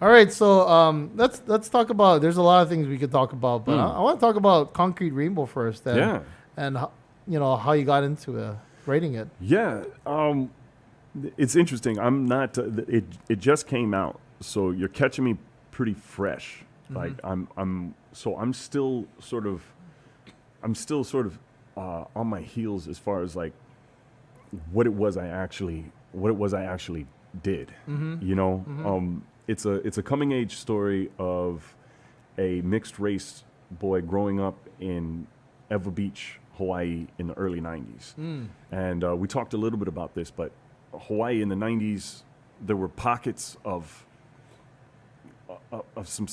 All right, so let's talk about. There's a lot of things we could talk about, but I want to talk about Concrete Rainbow first, Yeah. and how you got into writing it. Yeah. It's interesting. I'm not. It just came out, so you're catching me pretty fresh. Like I'm still sort of. I'm still sort of on my heels as far as like what it was I actually did. You know, it's a coming age story of a mixed race boy growing up in Ewa Beach, Hawaii, in the early '90s, and we talked a little bit about this, but Hawaii in the '90s, there were pockets of some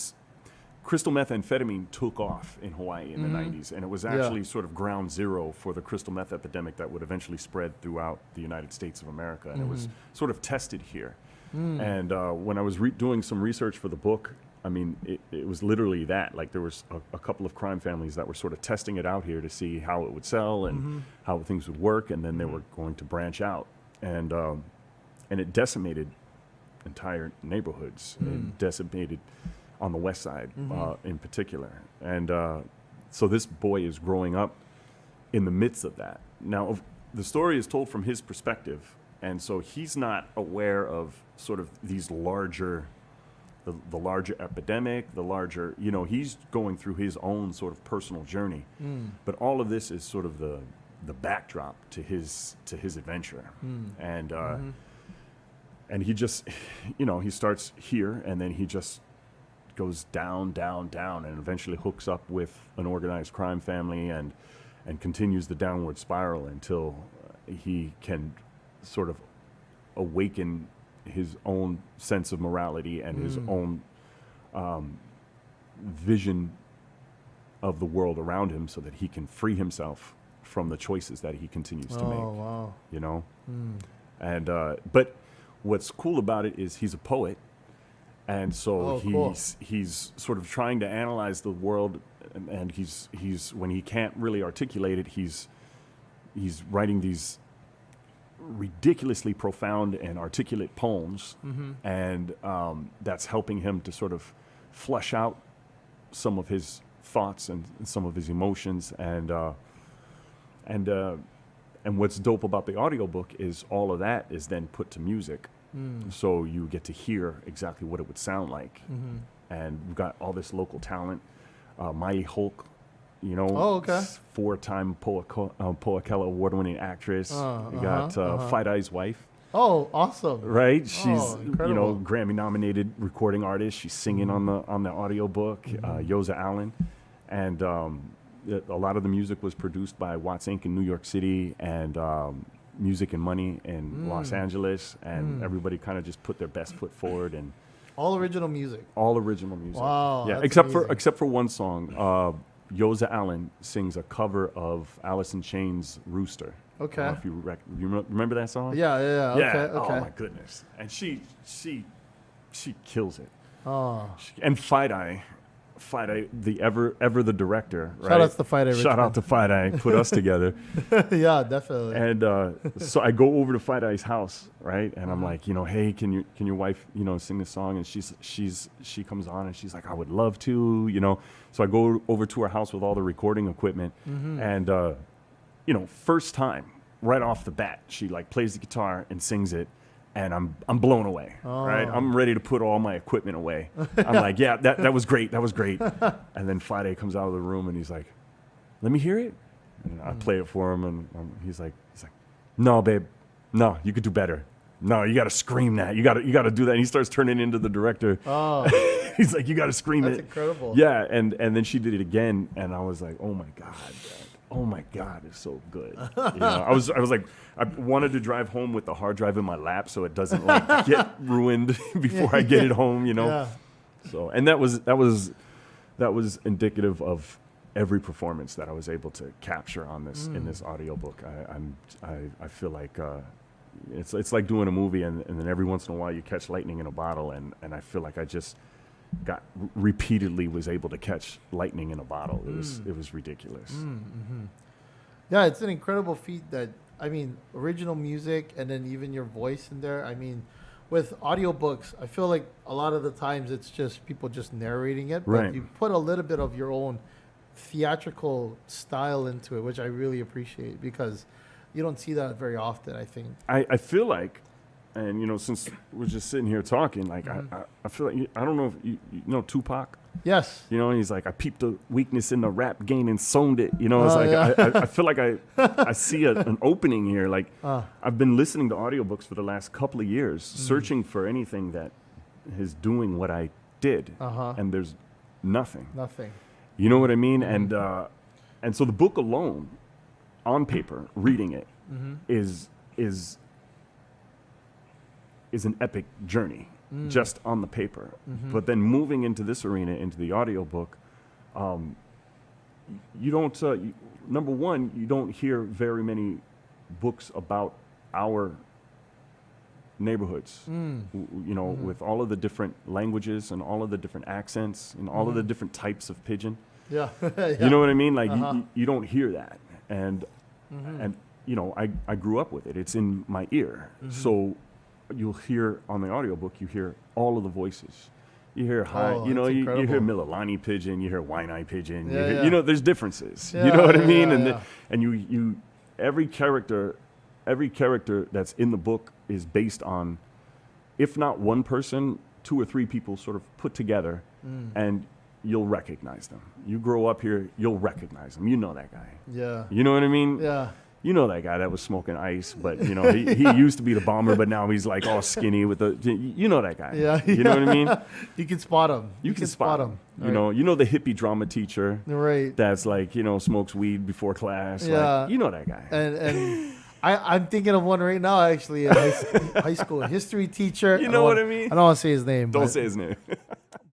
crystal methamphetamine took off in Hawaii in the '90s, and it was actually sort of ground zero for the crystal meth epidemic that would eventually spread throughout the United States of America, and it was sort of tested here. And when I was doing some research for the book, I mean, it was literally that. Like there was a couple of crime families that were sort of testing it out here to see how it would sell and how things would work, and then they were going to branch out, and it decimated entire neighborhoods. It decimated on the west side in particular. And so this boy is growing up in the midst of that. Now, the story is told from his perspective, and so he's not aware of sort of these larger, the larger epidemic, the larger, he's going through his own sort of personal journey. But all of this is sort of the backdrop to his adventure. And he just, he starts here, and then he just goes down, down, down, and eventually hooks up with an organized crime family and continues the downward spiral until he can sort of awaken his own sense of morality and his own vision of the world around him, so that he can free himself from the choices that he continues to make. Wow. And but what's cool about it is he's a poet. And so he's sort of trying to analyze the world, and he's when he can't really articulate it, he's writing these ridiculously profound and articulate poems, and that's helping him to sort of flush out some of his thoughts and some of his emotions, and what's dope about the audiobook is all of that is then put to music. So you get to hear exactly what it would sound like. And we've got all this local talent. Mai Hulk, 4-time Poacella award-winning actress. We got Fight Eye's wife. Oh, awesome. Right? She's, incredible. Grammy-nominated recording artist. She's singing on the audiobook. Yoza Allen. And a lot of the music was produced by Watts Inc. in New York City, and Music and Money in Los Angeles, and everybody kind of just put their best foot forward, and all original music. Wow, yeah, except for one song. Yoza Allen sings a cover of Alice in Chains' "Rooster." Okay. If you remember that song? Yeah. Okay. Oh my goodness, and she kills it. Oh. And Fight Eye, the ever the director, right? Shout out to Fight Eye. Shout out to Fight Eye, put us together. Yeah, definitely. And so I go over to Fight Eye's house, right? And I'm like, hey, can your wife, sing this song? And she comes on, and she's like, I would love to, So I go over to her house with all the recording equipment, and first time, right off the bat, she like plays the guitar and sings it. And I'm blown away, right? I'm ready to put all my equipment away. I'm like, yeah, that was great. And then Friday comes out of the room, and he's like, let me hear it. And I play it for him, and he's like, no, babe, no, you could do better. No, you got to scream that. You got to do that. And he starts turning into the director. Oh, he's like, you got to scream that's it. That's incredible. Yeah, and then she did it again, and I was like, oh my God. Oh my God, it's so good. I was like, I wanted to drive home with the hard drive in my lap so it doesn't like get ruined before I get it home, Yeah. So, and that was indicative of every performance that I was able to capture on this in this audiobook. I feel like it's like doing a movie, and then every once in a while you catch lightning in a bottle, and I feel like I just repeatedly was able to catch lightning in a bottle. It was ridiculous. Yeah, it's an incredible feat that, original music and then even your voice in there. with audiobooks, I feel like a lot of the times it's just people just narrating it, but Right. you put a little bit of your own theatrical style into it, which I really appreciate because you don't see that very often, I think. I feel like, and you know, since we're just sitting here talking, like I feel like I don't know if you know Tupac. Yes. You know, and he's like, I peeped the weakness in the rap game and sowned it. You know, it's Oh, like yeah. I feel like I see an opening here. Like I've been listening to audiobooks for the last couple of years, searching for anything that is doing what I did, and there's nothing. Nothing. You know what I mean? And so the book alone, on paper, reading it is an epic journey just on the paper. But then moving into this arena, into the audiobook, you don't, number one, you don't hear very many books about our neighborhoods, you know, with all of the different languages and all of the different accents and all of the different types of pigeon. Yeah. You know what I mean? Like you don't hear that. And you know, I grew up with it. It's in my ear. So you'll hear on the audiobook, you hear all of the voices. You hear you know, you hear Mililani pigeon, you hear Waianae pigeon. You know, there's differences. You know what I mean? And you every character that's in the book is based on, if not one person, 2 or 3 people sort of put together, and you'll recognize them. You grow up here, you'll recognize them. You know that guy. Yeah. You know what I mean? Yeah. You know that guy that was smoking ice, but you know he used to be the bomber, but now he's like all skinny with the. You know that guy. Yeah. You know what I mean? You can spot him. You can spot him. Right. You know the hippie drama teacher. Right. That's like, you know, smokes weed before class. Yeah. Like, you know that guy. And I'm thinking of one right now, actually, a high school history teacher. You know what I mean? I don't want to say his name. Don't but say his name.